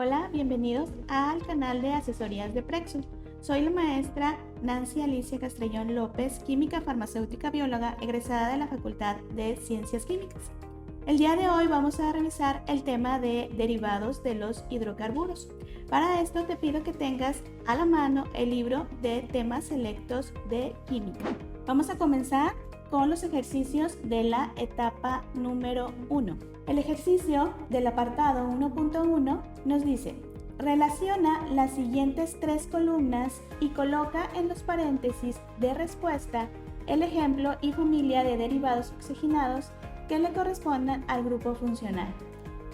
Hola, bienvenidos al canal de asesorías de Prexus. Soy la maestra Nancy Alicia Castrellón López, química farmacéutica bióloga egresada de la Facultad de Ciencias Químicas. El día de hoy vamos a revisar el tema de derivados de los hidrocarburos. Para esto te pido que tengas a la mano el libro de temas selectos de química. Vamos a comenzar con los ejercicios de la etapa número 1. El ejercicio del apartado 1.1 nos dice: relaciona las siguientes tres columnas y coloca en los paréntesis de respuesta el ejemplo y familia de derivados oxigenados que le correspondan al grupo funcional.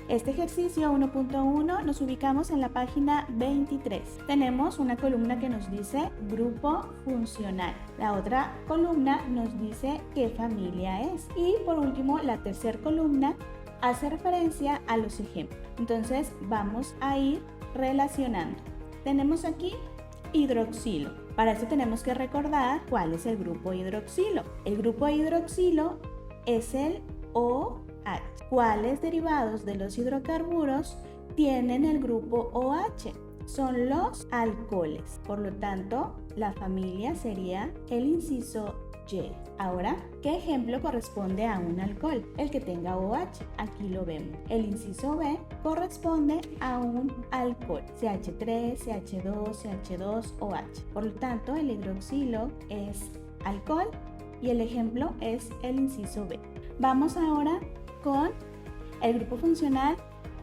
Este ejercicio 1.1 nos ubicamos en la página 23. Tenemos una columna que nos dice grupo funcional. La otra columna nos dice qué familia es. Y por último, la tercera columna hace referencia a los ejemplos. Entonces vamos a ir relacionando. Tenemos aquí hidroxilo. Para esto tenemos que recordar cuál es el grupo hidroxilo. El grupo hidroxilo es el OH. ¿Cuáles derivados de los hidrocarburos tienen el grupo OH? Son los alcoholes. Por lo tanto, la familia sería el inciso Y. Ahora, ¿qué ejemplo corresponde a un alcohol? El que tenga OH. Aquí lo vemos. El inciso B corresponde a un alcohol. CH3, CH2, CH2, OH. Por lo tanto, el hidroxilo es alcohol y el ejemplo es el inciso B. Vamos ahora con el grupo funcional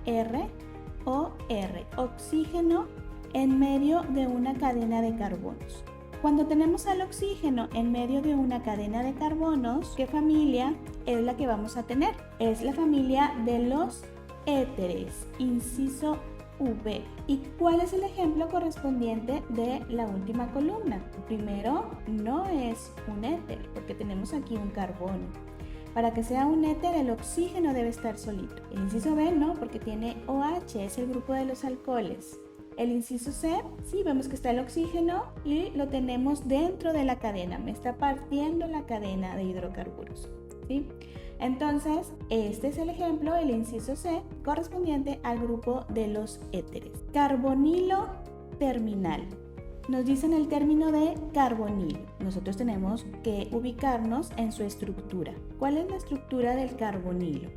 ROR, oxígeno en medio de una cadena de carbonos. Cuando tenemos al oxígeno en medio de una cadena de carbonos, ¿qué familia es la que vamos a tener? Es la familia de los éteres, inciso V. ¿Y cuál es el ejemplo correspondiente de la última columna? Primero, no es un éter, porque tenemos aquí un carbono. Para que sea un éter, el oxígeno debe estar solito. El inciso B no, porque tiene OH, es el grupo de los alcoholes. El inciso C, sí, vemos que está el oxígeno y lo tenemos dentro de la cadena. Me está partiendo la cadena de hidrocarburos, ¿sí? Entonces, este es el ejemplo, el inciso C, correspondiente al grupo de los éteres. Carbonilo terminal. Nos dicen el término de carbonilo. Nosotros tenemos que ubicarnos en su estructura. ¿Cuál es la estructura del carbonilo?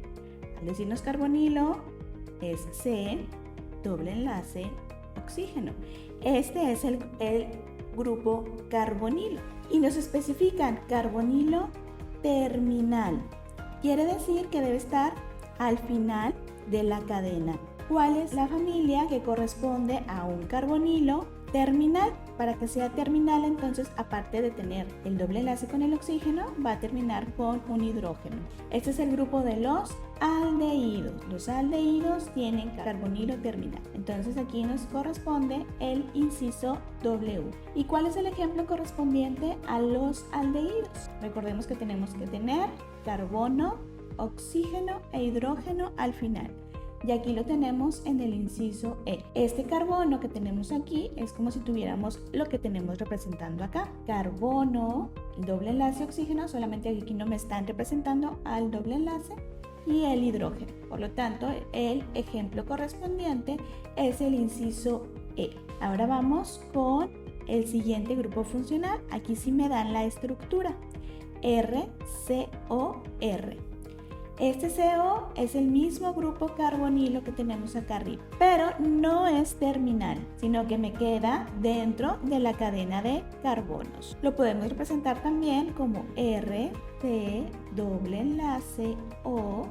Al decirnos carbonilo es C, doble enlace, oxígeno. Este es el grupo carbonilo. Y nos especifican carbonilo terminal. Quiere decir que debe estar al final de la cadena. ¿Cuál es la familia que corresponde a un carbonilo terminal? Para que sea terminal, entonces, aparte de tener el doble enlace con el oxígeno, va a terminar con un hidrógeno. Este es el grupo de los aldehídos. Los aldehídos tienen carbonilo terminal. Entonces aquí nos corresponde el inciso W. ¿Y cuál es el ejemplo correspondiente a los aldehídos? Recordemos que tenemos que tener carbono, oxígeno e hidrógeno al final. Y aquí lo tenemos en el inciso E. Este carbono que tenemos aquí es como si tuviéramos lo que tenemos representando acá. Carbono, el doble enlace oxígeno, solamente aquí no me están representando al doble enlace, y el hidrógeno. Por lo tanto, el ejemplo correspondiente es el inciso E. Ahora vamos con el siguiente grupo funcional. Aquí sí me dan la estructura. RCOR. Este CO es el mismo grupo carbonilo que tenemos acá arriba, pero no es terminal, sino que me queda dentro de la cadena de carbonos. Lo podemos representar también como RC doble enlace OR.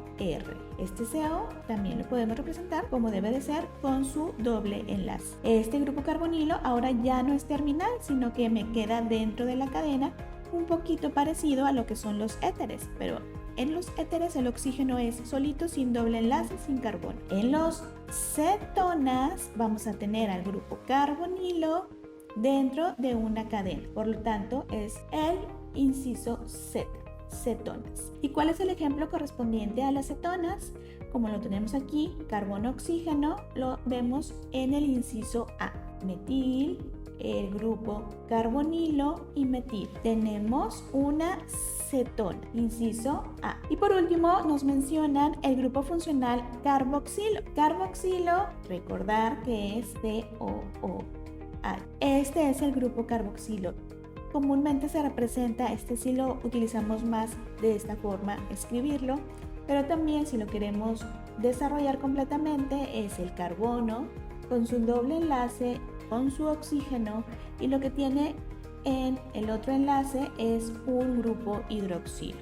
Este CO también lo podemos representar como debe de ser con su doble enlace. Este grupo carbonilo ahora ya no es terminal, sino que me queda dentro de la cadena, un poquito parecido a lo que son los éteres, pero en los éteres el oxígeno es solito, sin doble enlace, sin carbono. En los cetonas vamos a tener al grupo carbonilo dentro de una cadena. Por lo tanto, es el inciso Z, cetonas. ¿Y cuál es el ejemplo correspondiente a las cetonas? Como lo tenemos aquí, carbono, oxígeno, lo vemos en el inciso A. Metil, el grupo carbonilo y metil. Tenemos una cetona, inciso A. Y por último nos mencionan el grupo funcional carboxilo. Carboxilo, recordar que es COO. Este es el grupo carboxilo. Comúnmente se representa, si lo utilizamos más de esta forma, escribirlo, pero también si lo queremos desarrollar completamente es el carbono con su doble enlace, con su oxígeno, y lo que tiene en el otro enlace es un grupo hidroxilo.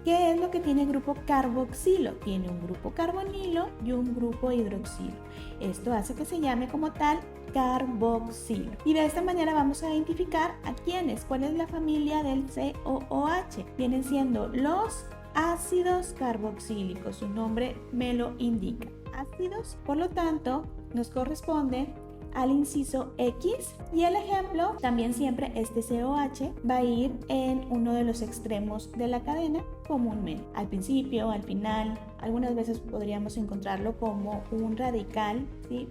¿Qué es lo que tiene el grupo carboxilo? Tiene un grupo carbonilo y un grupo hidroxilo. Esto hace que se llame como tal carboxilo. Y de esta manera vamos a identificar a quiénes, cuál es la familia del COOH. Vienen siendo los ácidos carboxílicos, su nombre me lo indica. Ácidos, por lo tanto, nos corresponde al inciso X, y el ejemplo también siempre COH va a ir en uno de los extremos de la cadena comúnmente, al principio, al final, algunas veces podríamos encontrarlo como un radical, ¿sí?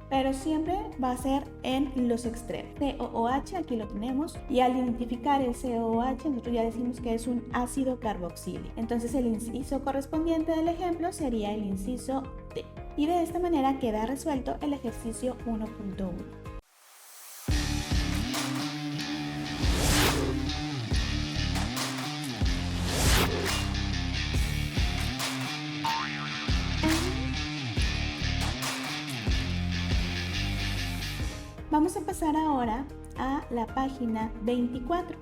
Pero siempre va a ser en los extremos. COOH, aquí lo tenemos, y al identificar el COOH nosotros ya decimos que es un ácido carboxílico. Entonces el inciso correspondiente del ejemplo sería el inciso D. Y de esta manera queda resuelto el ejercicio 1.1. Vamos a pasar ahora a la página 24.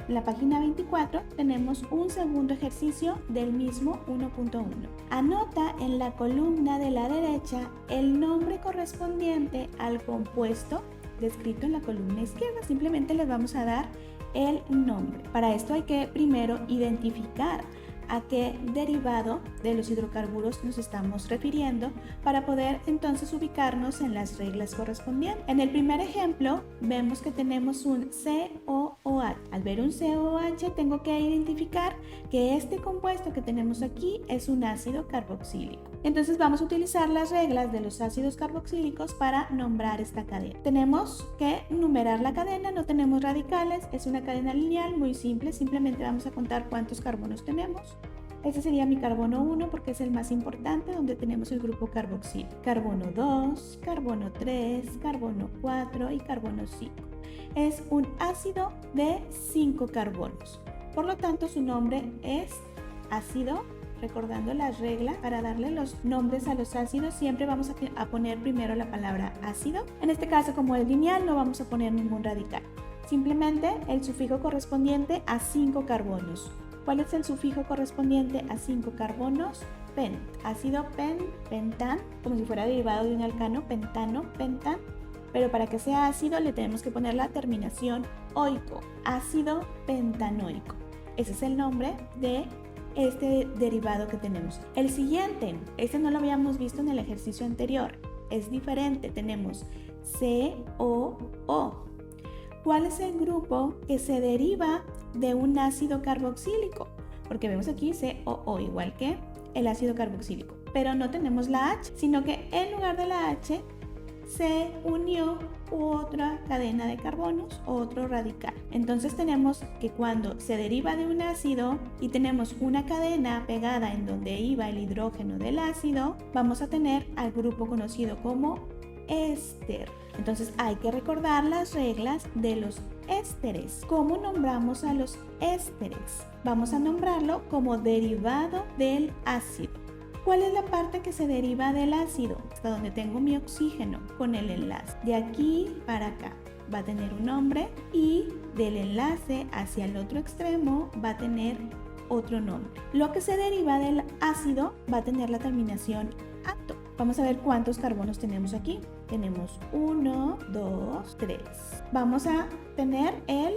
En la página 24 tenemos un segundo ejercicio del mismo 1.1. Anota en la columna de la derecha el nombre correspondiente al compuesto descrito en la columna izquierda. Simplemente les vamos a dar el nombre. Para esto hay que primero identificar a qué derivado de los hidrocarburos nos estamos refiriendo para poder entonces ubicarnos en las reglas correspondientes. En el primer ejemplo vemos que tenemos un COOH. Al ver un COOH tengo que identificar que este compuesto que tenemos aquí es un ácido carboxílico. Entonces vamos a utilizar las reglas de los ácidos carboxílicos para nombrar esta cadena. Tenemos que numerar la cadena, no tenemos radicales, es una cadena lineal muy simple, simplemente vamos a contar cuántos carbonos tenemos. Este sería mi carbono 1 porque es el más importante, donde tenemos el grupo carboxilo. Carbono 2, carbono 3, carbono 4 y carbono 5. Es un ácido de 5 carbonos. Por lo tanto, su nombre es ácido. Recordando las reglas, para darle los nombres a los ácidos siempre vamos a poner primero la palabra ácido. En este caso, como es lineal, no vamos a poner ningún radical. Simplemente el sufijo correspondiente a 5 carbonos. ¿Cuál es el sufijo correspondiente a 5 carbonos? Pen. Ácido pentan, como si fuera derivado de un alcano, pentano, pentan. Pero para que sea ácido le tenemos que poner la terminación oico. Ácido pentanoico. Ese es el nombre de este derivado que tenemos. El siguiente, este no lo habíamos visto en el ejercicio anterior, es diferente, tenemos COO. ¿Cuál es el grupo que se deriva de un ácido carboxílico? Porque vemos aquí COO igual que el ácido carboxílico, pero no tenemos la H, sino que en lugar de la H se unió otra cadena de carbonos, otro radical. Entonces tenemos que cuando se deriva de un ácido y tenemos una cadena pegada en donde iba el hidrógeno del ácido, vamos a tener al grupo conocido como éster. Entonces hay que recordar las reglas de los ésteres. ¿Cómo nombramos a los ésteres? Vamos a nombrarlo como derivado del ácido. ¿Cuál es la parte que se deriva del ácido? Hasta donde tengo mi oxígeno con el enlace. De aquí para acá va a tener un nombre y del enlace hacia el otro extremo va a tener otro nombre. Lo que se deriva del ácido va a tener la terminación ato. Vamos a ver cuántos carbonos tenemos aquí. Tenemos 1, 2, 3. Vamos a tener el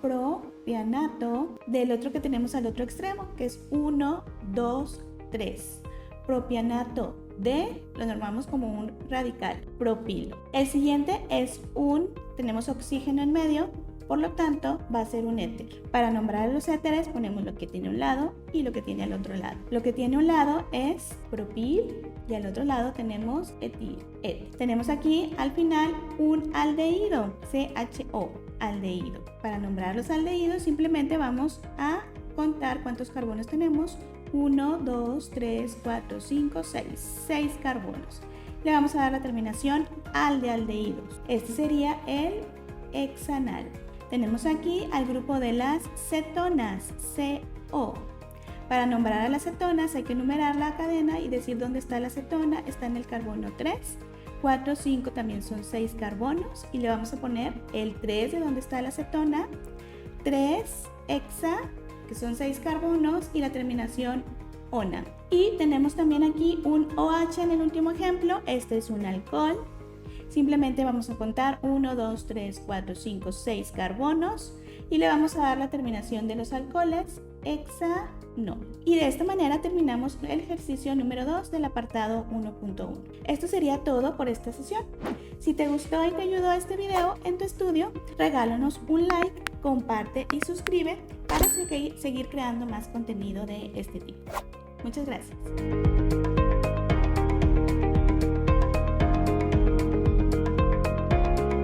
propianato del otro que tenemos al otro extremo, que es 1, 2, 3. Propianato de, lo normamos como un radical, propilo. El siguiente es tenemos oxígeno en medio, por lo tanto va a ser un éter. Para nombrar a los éteres ponemos lo que tiene a un lado y lo que tiene al otro lado. Lo que tiene a un lado es propil y al otro lado tenemos etil, et. Tenemos aquí al final un aldehído, CHO, aldehído. Para nombrar los aldehídos simplemente vamos a contar cuántos carbonos tenemos. 1, 2, 3, 4, 5, 6. 6 carbonos. Le vamos a dar la terminación al de aldehídos. Este sería el hexanal. Tenemos aquí al grupo de las cetonas, CO. Para nombrar a las cetonas hay que numerar la cadena y decir dónde está la cetona. Está en el carbono 3. 4, 5 también son 6 carbonos. Y le vamos a poner el 3 de donde está la cetona. 3 hexa, que son 6 carbonos, y la terminación ona. Y tenemos también aquí un OH en el último ejemplo. Este es un alcohol. Simplemente vamos a contar 1, 2, 3, 4, 5, 6 carbonos y le vamos a dar la terminación de los alcoholes, hexanol. Y de esta manera terminamos el ejercicio número 2 del apartado 1.1. Esto sería todo por esta sesión. Si te gustó y te ayudó este video en tu estudio, regálanos un like, comparte y suscribe para seguir creando más contenido de este tipo. Muchas gracias.